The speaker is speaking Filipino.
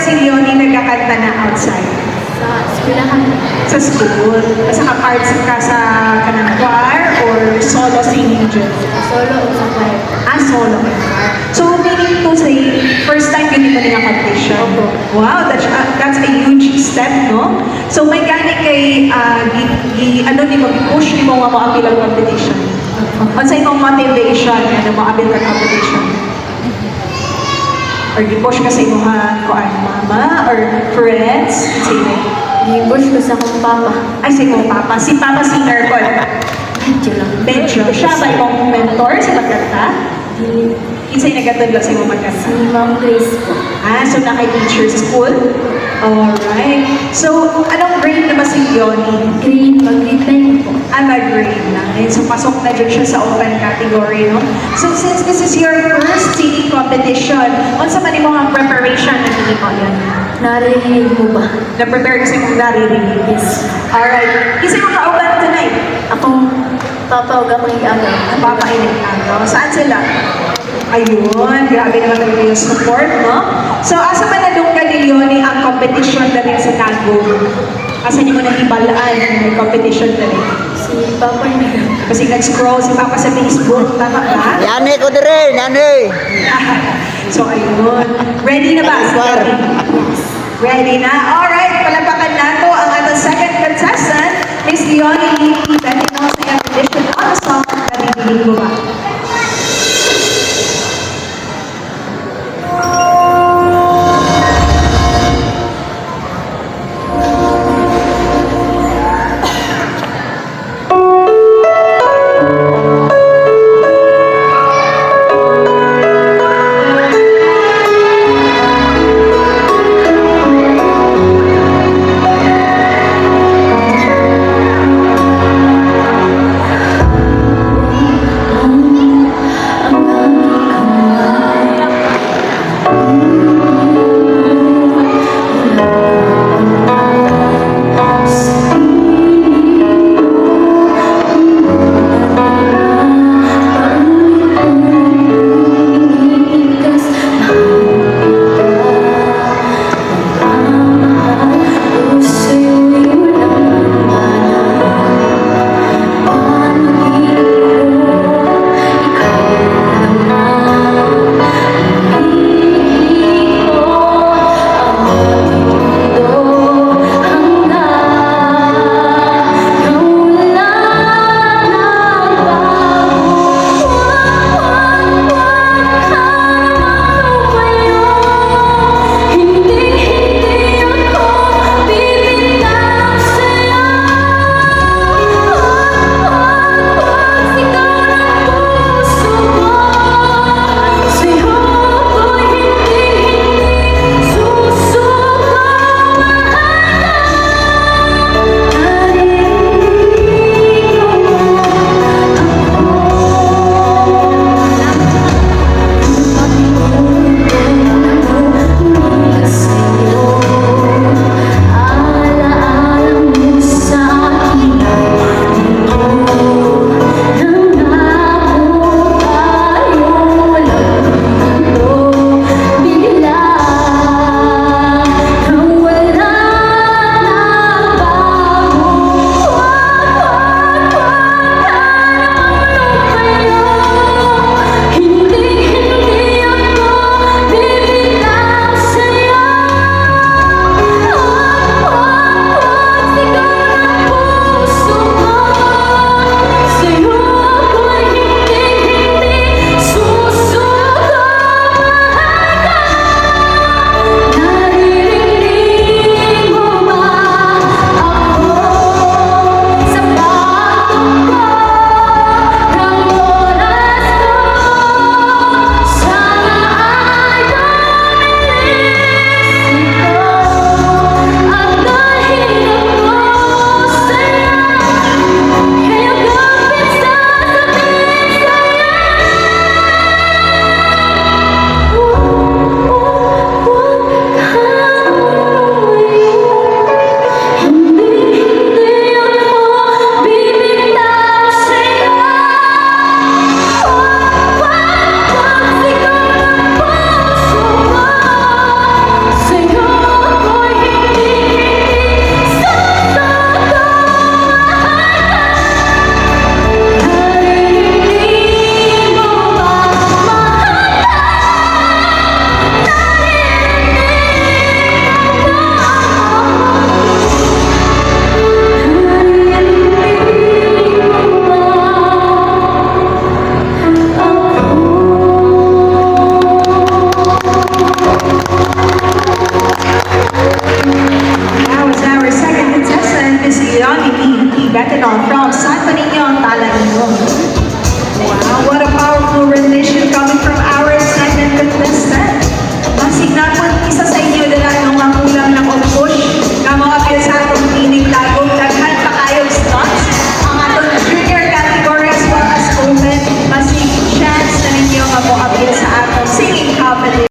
si Leonie nagkakanta na outside? Sa eskwelahan. Sa school? Basta ka-parts ka sa kanang choir or solo singing dyan? Solo o sa choir. Solo. So, meaning to say, first time yun mo nga competition? Opo. Wow, that's a huge step, no? So, may gani kay, ano ni mag-push ni mo nga mo ang competition? Ano sa imong motivation na mo-abil ka competition? Or di-push ka sa imong mama or friends? Sige. I-push ko sa akong papa. Ay, sa imong papa. Si Papa singer ko. Medyo lang. Medyo. Siya ba imong mentor sa pagkanta? Di, Kinsa'y nagatudlo sa imong pagkanta? si Ma'am Grace po. So naka-teacher sa school? Alright. So, anong grade na ba si Leonie? Grade, mag-grade 9 po. Mag-grade 9. So, pasok na dyan siya sa open category, no? So, since this is your first singing competition, unsa man mo ang preparation na hindi mo yan? Narinig mo ba? Na-prepare kasi mong naririnig. Yes. Alright. Kasi mo kauban tonight? Akong papawag ako yung agaw. Papainig ano? Saan sila? Ayun, grabe naman talaga yung support, no? So, asa man na doon ka ni Leonie ang competition na rin sa Tago? Asa niyo mo nahibalaan may competition na rin? Si Papa yung Kasi nag-scroll si Papa sa Facebook, tama ba? Yani ko dire, yani. So, ayun. Ready na ba? Ready na? Alright, palapakan na to ang ating second contestant, Miss Leonie Lipi, dahil mo sa iyong edition on the song na bibigyan ko ba?